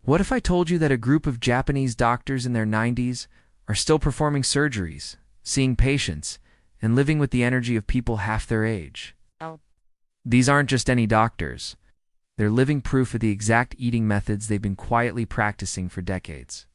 What if I told you that a group of Japanese doctors in their 90s are still performing surgeries, seeing patients, and living with the energy of people half their age? These aren't just any doctors. They're living proof of the exact eating methods they've been quietly practicing for decades.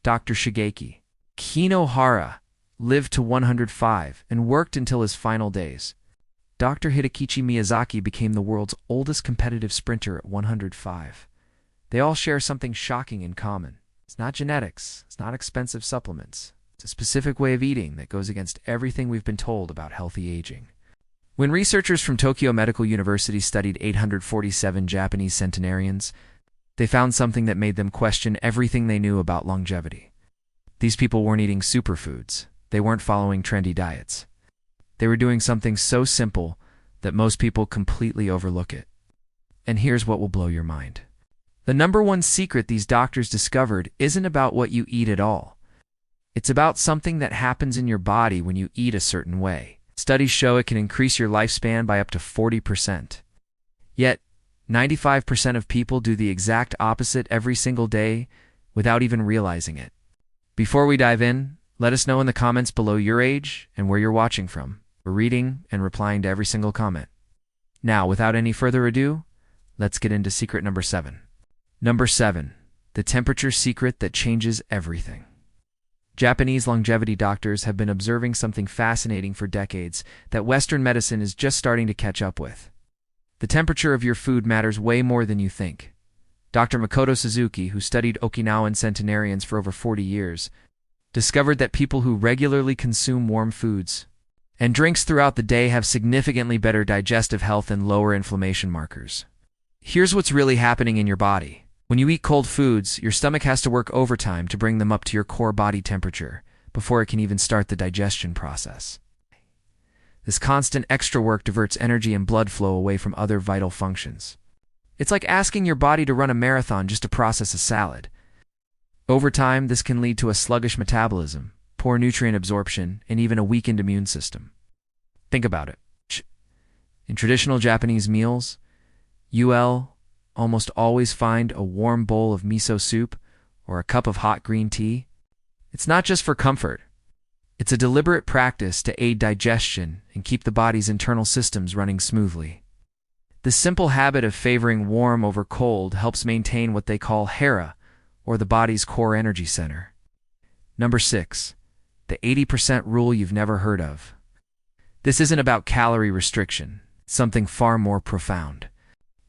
Dr. Shigeki Kinohara lived to 105 and worked until his final days. Dr. Hidekichi Miyazaki became the world's oldest competitive sprinter at 105. They all share something shocking in common. It's not genetics, it's not expensive supplements. It's a specific way of eating that goes against everything we've been told about healthy aging. When researchers from Tokyo Medical University studied 847 Japanese centenarians, they found something that made them question everything they knew about longevity. These people weren't eating superfoods. They weren't following trendy diets. They were doing something so simple that most people completely overlook it. And here's what will blow your mind. The number one secret these doctors discovered isn't about what you eat at all. It's about something that happens in your body when you eat a certain way. Studies show it can increase your lifespan by up to 40%. Yet, 95% of people do the exact opposite every single day without even realizing it. Before we dive in, let us know in the comments below your age and where you're watching from. We're reading and replying to every single comment. Now, without any further ado, let's get into secret number 7. Number 7. The temperature secret that changes everything. Japanese longevity doctors have been observing something fascinating for decades that Western medicine is just starting to catch up with. The temperature of your food matters way more than you think. Dr. Makoto Suzuki, who studied Okinawan centenarians for over 40 years, discovered that people who regularly consume warm foods and drinks throughout the day have significantly better digestive health and lower inflammation markers. Here's what's really happening in your body. When you eat cold foods, your stomach has to work overtime to bring them up to your core body temperature before it can even start the digestion process. This constant extra work diverts energy and blood flow away from other vital functions. It's like asking your body to run a marathon just to process a salad. Over time, this can lead to a sluggish metabolism, poor nutrient absorption, and even a weakened immune system. Think about it. In traditional Japanese meals, you'll almost always find a warm bowl of miso soup or a cup of hot green tea. It's not just for comfort. It's a deliberate practice to aid digestion and keep the body's internal systems running smoothly. This simple habit of favoring warm over cold helps maintain what they call hara, or the body's core energy center. Number 6. The 80% rule you've never heard of. This isn't about calorie restriction. It's something far more profound.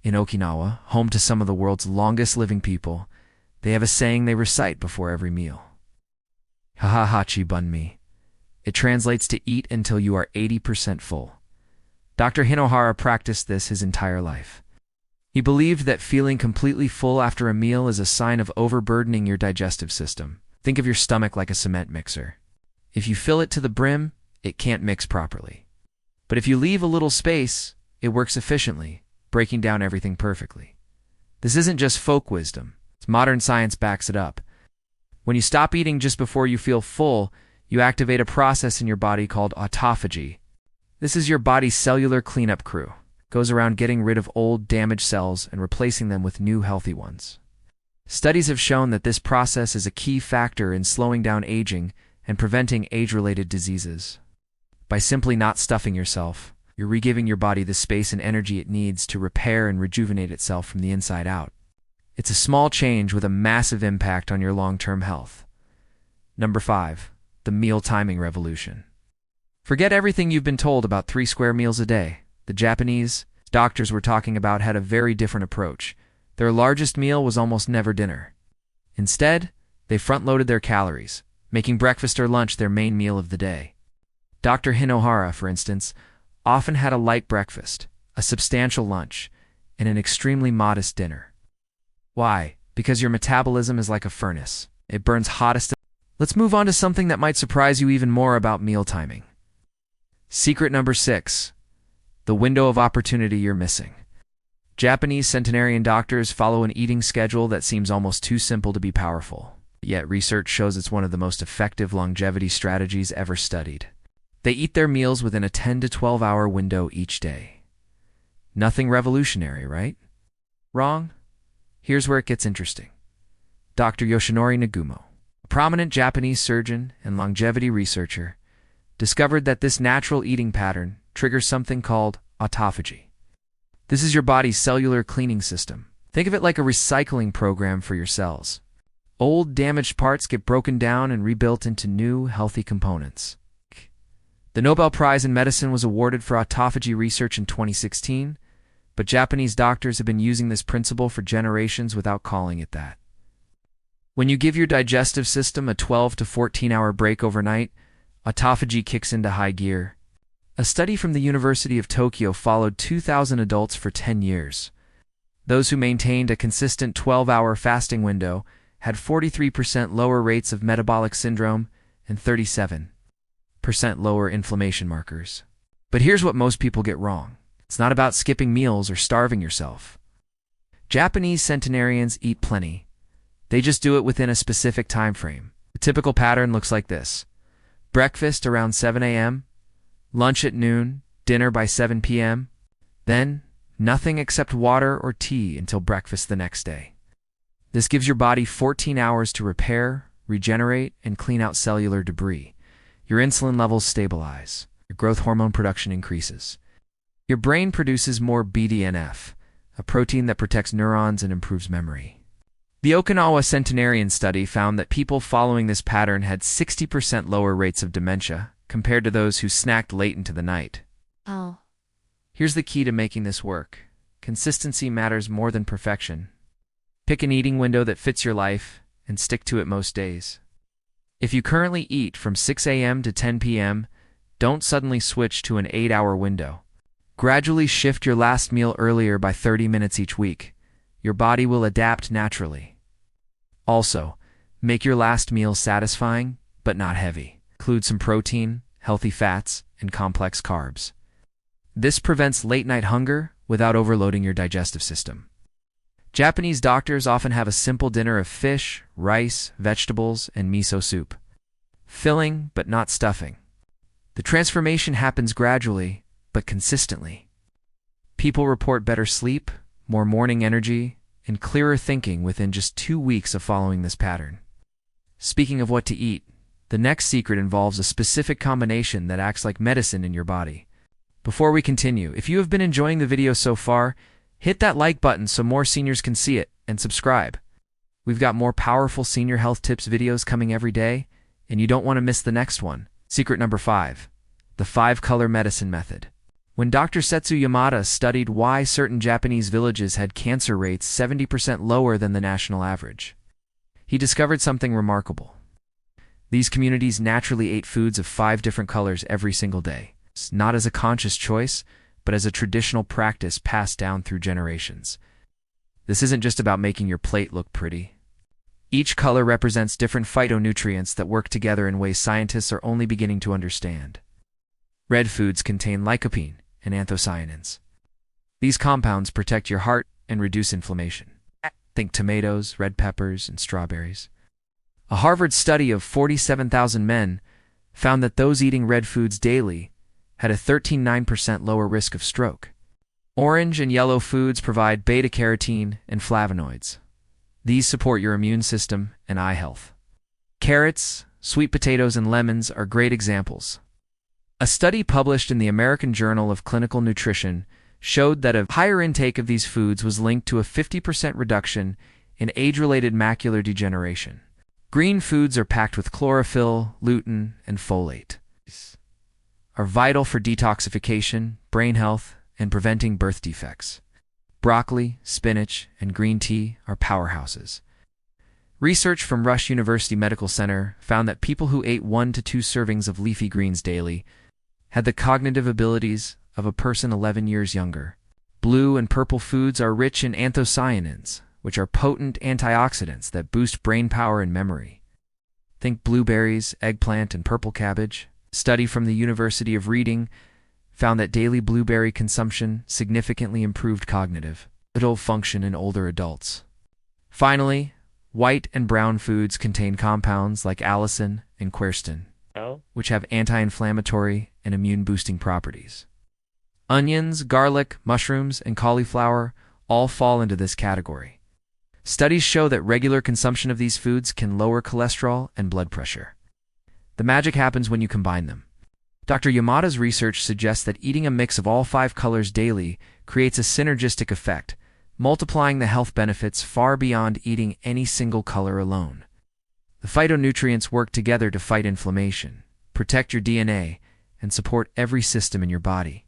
In Okinawa, home to some of the world's longest living people, they have a saying they recite before every meal. Hahahachi bunmi. It translates to eat until you are 80% full. Dr. Hinohara practiced this his entire life. He believed that feeling completely full after a meal is a sign of overburdening your digestive system. Think of your stomach like a cement mixer. If you fill it to the brim, it can't mix properly. But if you leave a little space, it works efficiently, breaking down everything perfectly. This isn't just folk wisdom. Modern science backs it up. When you stop eating just before you feel full, you activate a process in your body called autophagy. This is your body's cellular cleanup crew. It goes around getting rid of old, damaged cells and replacing them with new, healthy ones. Studies have shown that this process is a key factor in slowing down aging and preventing age-related diseases. By simply not stuffing yourself, you're re-giving your body the space and energy it needs to repair and rejuvenate itself from the inside out. It's a small change with a massive impact on your long-term health. Number 5. The meal timing revolution. Forget everything you've been told about 3 square meals a day. The Japanese doctors we're talking about had a very different approach. Their largest meal was almost never dinner. Instead, they front-loaded their calories, making breakfast or lunch their main meal of the day. Dr. Hinohara, for instance, often had a light breakfast, a substantial lunch, and an extremely modest dinner. Why? Because your metabolism is like a furnace. It burns hottest. Let's move on to something that might surprise you even more about meal timing. Secret number 6. The window of opportunity you're missing. Japanese centenarian doctors follow an eating schedule that seems almost too simple to be powerful. Yet research shows it's one of the most effective longevity strategies ever studied. They eat their meals within a 10 to 12 hour window each day. Nothing revolutionary, right? Wrong? Here's where it gets interesting. Dr. Yoshinori Nagumo, a prominent Japanese surgeon and longevity researcher, discovered that this natural eating pattern triggers something called autophagy. This is your body's cellular cleaning system. Think of it like a recycling program for your cells. Old, damaged parts get broken down and rebuilt into new, healthy components. The Nobel Prize in Medicine was awarded for autophagy research in 2016, but Japanese doctors have been using this principle for generations without calling it that. When you give your digestive system a 12 to 14-hour break overnight, autophagy kicks into high gear. A study from the University of Tokyo followed 2,000 adults for 10 years. Those who maintained a consistent 12-hour fasting window had 43% lower rates of metabolic syndrome and 37% lower inflammation markers. But here's what most people get wrong. It's not about skipping meals or starving yourself. Japanese centenarians eat plenty. They just do it within a specific time frame. The typical pattern looks like this: breakfast around 7 a.m., lunch at noon, dinner by 7 p.m., then nothing except water or tea until breakfast the next day. This gives your body 14 hours to repair, regenerate, and clean out cellular debris. Your insulin levels stabilize. Your growth hormone production increases. Your brain produces more BDNF, a protein that protects neurons and improves memory. The Okinawa Centenarian study found that people following this pattern had 60% lower rates of dementia compared to those who snacked late into the night. Oh. Here's the key to making this work. Consistency matters more than perfection. Pick an eating window that fits your life and stick to it most days. If you currently eat from 6 a.m. to 10 p.m., don't suddenly switch to an 8-hour window. Gradually shift your last meal earlier by 30 minutes each week. Your body will adapt naturally. Also, make your last meal satisfying, but not heavy. Include some protein, healthy fats, and complex carbs. This prevents late-night hunger without overloading your digestive system. Japanese doctors often have a simple dinner of fish, rice, vegetables, and miso soup. Filling, but not stuffing. The transformation happens gradually, but consistently. People report better sleep, more morning energy, and clearer thinking within just 2 weeks of following this pattern. Speaking of what to eat, the next secret involves a specific combination that acts like medicine in your body. Before we continue, if you have been enjoying the video so far, hit that like button so more seniors can see it, and subscribe. We've got more powerful senior health tips videos coming every day, and you don't want to miss the next one. Secret number 5, the 5-color medicine method. When Dr. Setsu Yamada studied why certain Japanese villages had cancer rates 70% lower than the national average, he discovered something remarkable. These communities naturally ate foods of 5 different colors every single day, not as a conscious choice, but as a traditional practice passed down through generations. This isn't just about making your plate look pretty. Each color represents different phytonutrients that work together in ways scientists are only beginning to understand. Red foods contain lycopene and anthocyanins. These compounds protect your heart and reduce inflammation. Think tomatoes, red peppers, and strawberries. A Harvard study of 47,000 men found that those eating red foods daily had a 13.9% lower risk of stroke. Orange and yellow foods provide beta-carotene and flavonoids. These support your immune system and eye health. Carrots, sweet potatoes, and lemons are great examples. A study published in the American Journal of Clinical Nutrition showed that a higher intake of these foods was linked to a 50% reduction in age-related macular degeneration. Green foods are packed with chlorophyll, lutein, and folate. Are vital for detoxification, brain health, and preventing birth defects. Broccoli, spinach, and green tea are powerhouses. Research from Rush University Medical Center found that people who ate 1 to 2 servings of leafy greens daily had the cognitive abilities of a person 11 years younger. Blue and purple foods are rich in anthocyanins, which are potent antioxidants that boost brain power and memory. Think blueberries, eggplant, and purple cabbage. A study from the University of Reading found that daily blueberry consumption significantly improved cognitive function in older adults. Finally, white and brown foods contain compounds like allicin and quercetin, which have anti-inflammatory and immune-boosting properties. Onions, garlic, mushrooms, and cauliflower all fall into this category. Studies show that regular consumption of these foods can lower cholesterol and blood pressure. The magic happens when you combine them. Dr. Yamada's research suggests that eating a mix of all 5 colors daily creates a synergistic effect, multiplying the health benefits far beyond eating any single color alone. The phytonutrients work together to fight inflammation, protect your DNA, and support every system in your body.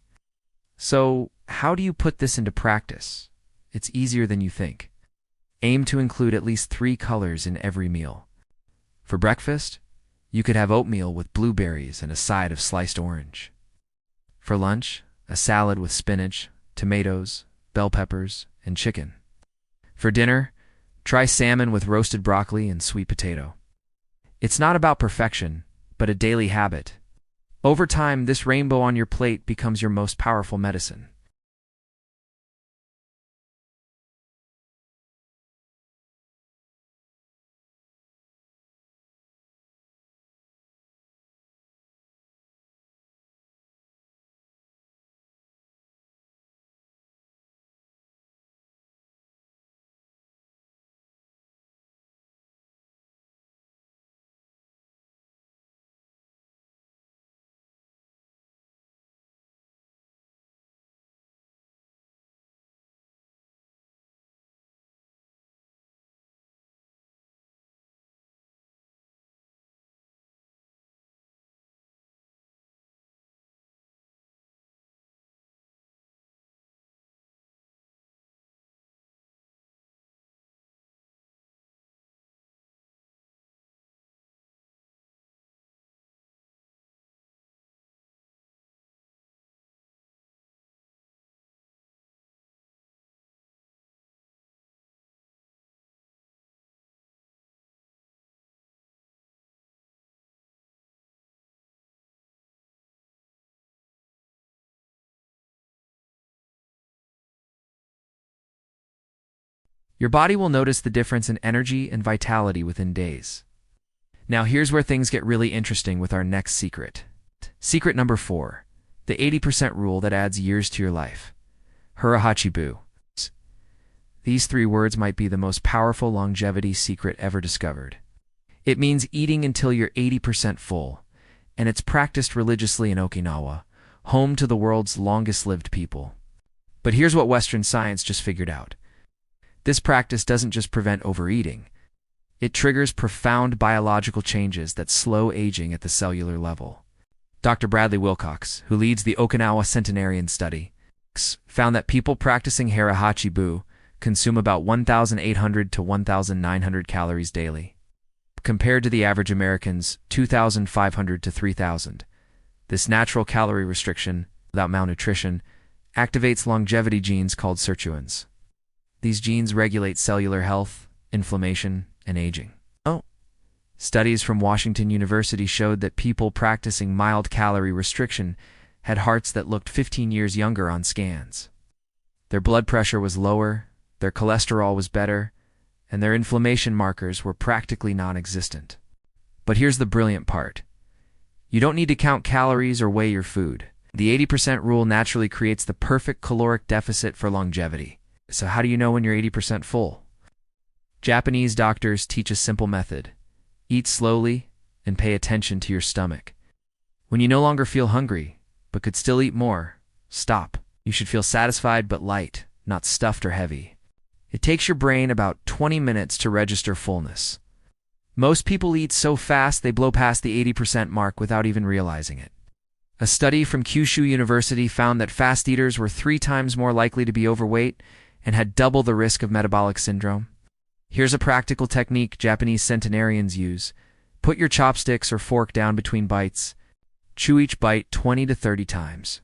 So, how do you put this into practice? It's easier than you think. Aim to include at least 3 colors in every meal. For breakfast, you could have oatmeal with blueberries and a side of sliced orange. For lunch, a salad with spinach, tomatoes, bell peppers, and chicken. For dinner, try salmon with roasted broccoli and sweet potato. It's not about perfection, but a daily habit. Over time, this rainbow on your plate becomes your most powerful medicine. Your body will notice the difference in energy and vitality within days. Now here's where things get really interesting with our next secret. Secret number 4, the 80% rule that adds years to your life. Harahachibu. These 3 words might be the most powerful longevity secret ever discovered. It means eating until you're 80% full, and it's practiced religiously in Okinawa, home to the world's longest-lived people. But here's what Western science just figured out. This practice doesn't just prevent overeating. It triggers profound biological changes that slow aging at the cellular level. Dr. Bradley Wilcox, who leads the Okinawa Centenarian study, found that people practicing Harahachibu consume about 1,800 to 1,900 calories daily, compared to the average American's 2,500 to 3,000. This natural calorie restriction, without malnutrition, activates longevity genes called sirtuins. These genes regulate cellular health, inflammation, and aging. Studies from Washington University showed that people practicing mild calorie restriction had hearts that looked 15 years younger on scans. Their blood pressure was lower, their cholesterol was better, and their inflammation markers were practically non-existent. But here's the brilliant part. You don't need to count calories or weigh your food. The 80% rule naturally creates the perfect caloric deficit for longevity. So how do you know when you're 80% full? Japanese doctors teach a simple method. Eat slowly and pay attention to your stomach. When you no longer feel hungry, but could still eat more, stop. You should feel satisfied but light, not stuffed or heavy. It takes your brain about 20 minutes to register fullness. Most people eat so fast they blow past the 80% mark without even realizing it. A study from Kyushu University found that fast eaters were 3 times more likely to be overweight and had double the risk of metabolic syndrome. Here's a practical technique Japanese centenarians use. Put your chopsticks or fork down between bites. Chew each bite 20 to 30 times.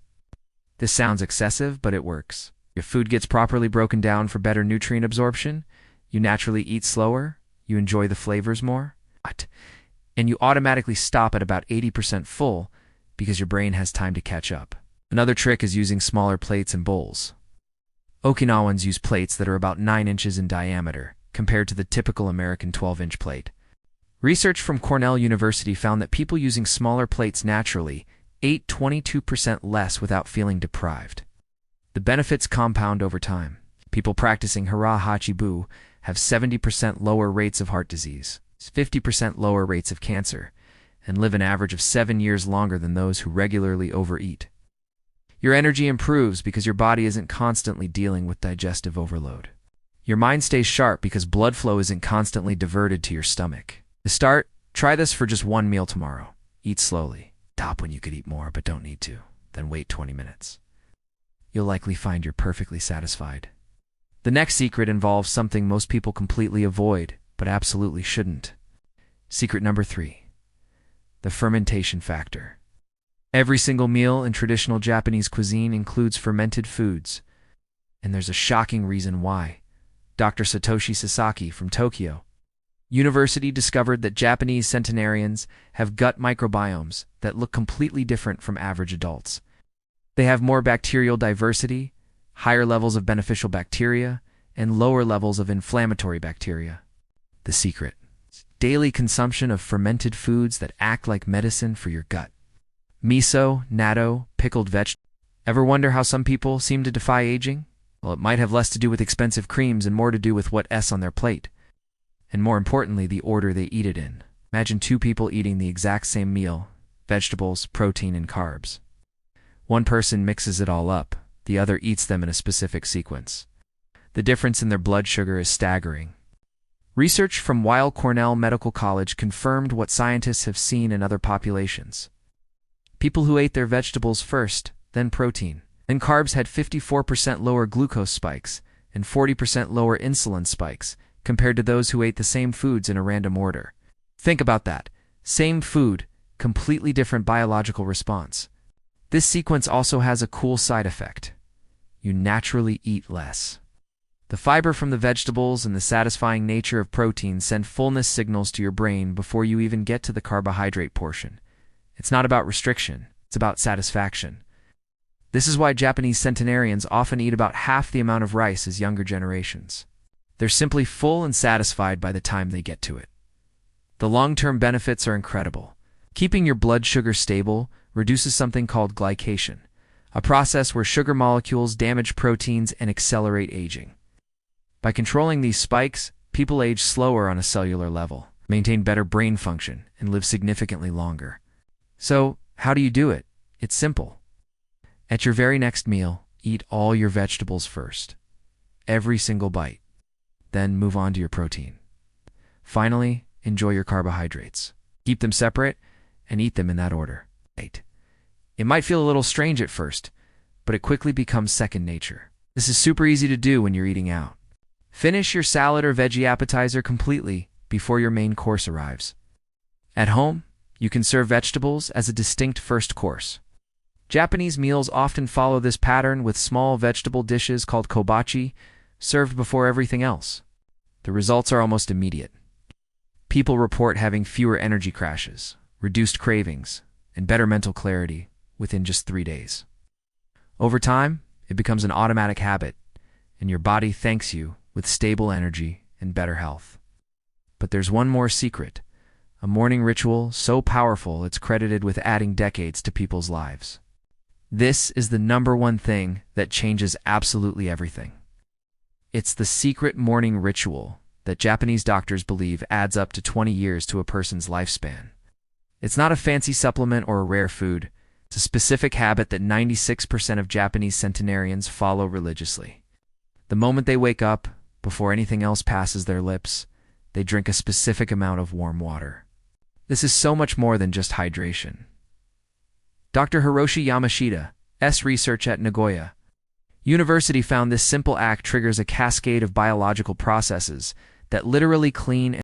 This sounds excessive, but it works. If food gets properly broken down for better nutrient absorption, you naturally eat slower, you enjoy the flavors more, and you automatically stop at about 80% full because your brain has time to catch up. Another trick is using smaller plates and bowls. Okinawans use plates that are about 9 inches in diameter, compared to the typical American 12-inch plate. Research from Cornell University found that people using smaller plates naturally ate 22% less without feeling deprived. The benefits compound over time. People practicing Hara Hachibu have 70% lower rates of heart disease, 50% lower rates of cancer, and live an average of 7 years longer than those who regularly overeat. Your energy improves because your body isn't constantly dealing with digestive overload. Your mind stays sharp because blood flow isn't constantly diverted to your stomach. To start, try this for just one meal tomorrow. Eat slowly. Stop when you could eat more but don't need to. Then wait 20 minutes. You'll likely find you're perfectly satisfied. The next secret involves something most people completely avoid, but absolutely shouldn't. Secret number 3. The fermentation factor. Every single meal in traditional Japanese cuisine includes fermented foods. And there's a shocking reason why. Dr. Satoshi Sasaki from Tokyo University discovered that Japanese centenarians have gut microbiomes that look completely different from average adults. They have more bacterial diversity, higher levels of beneficial bacteria, and lower levels of inflammatory bacteria. The secret: daily consumption of fermented foods that act like medicine for your gut. Miso, natto, pickled vegetables. Ever wonder how some people seem to defy aging? Well, it might have less to do with expensive creams and more to do with what's on their plate. And more importantly, the order they eat it in. Imagine 2 people eating the exact same meal: vegetables, protein, and carbs. One person mixes it all up, the other eats them in a specific sequence. The difference in their blood sugar is staggering. Research from Weill Cornell Medical College confirmed what scientists have seen in other populations. People who ate their vegetables first, then protein, and carbs had 54% lower glucose spikes and 40% lower insulin spikes compared to those who ate the same foods in a random order. Think about that. Same food, completely different biological response. This sequence also has a cool side effect. You naturally eat less. The fiber from the vegetables and the satisfying nature of protein send fullness signals to your brain before you even get to the carbohydrate portion. It's not about restriction, it's about satisfaction. This is why Japanese centenarians often eat about half the amount of rice as younger generations. They're simply full and satisfied by the time they get to it. The long-term benefits are incredible. Keeping your blood sugar stable reduces something called glycation, a process where sugar molecules damage proteins and accelerate aging. By controlling these spikes, people age slower on a cellular level, maintain better brain function, and live significantly longer. So, how do you do it? It's simple. At your very next meal, eat all your vegetables first. Every single bite. Then move on to your protein. Finally, enjoy your carbohydrates. Keep them separate and eat them in that order. It might feel a little strange at first, but it quickly becomes second nature. This is super easy to do when you're eating out. Finish your salad or veggie appetizer completely before your main course arrives. At home, you can serve vegetables as a distinct first course. Japanese meals often follow this pattern with small vegetable dishes called kobachi, served before everything else. The results are almost immediate. People report having fewer energy crashes, reduced cravings, and better mental clarity within just 3 days. Over time, it becomes an automatic habit, and your body thanks you with stable energy and better health. But there's one more secret, a morning ritual so powerful it's credited with adding decades to people's lives. This is the #1 thing that changes absolutely everything. It's the secret morning ritual that Japanese doctors believe adds up to 20 years to a person's lifespan. It's not a fancy supplement or a rare food. It's a specific habit that 96% of Japanese centenarians follow religiously. The moment they wake up, before anything else passes their lips, they drink a specific amount of warm water. This is so much more than just hydration. Dr. Hiroshi Yamashita's research at Nagoya University found this simple act triggers a cascade of biological processes that literally clean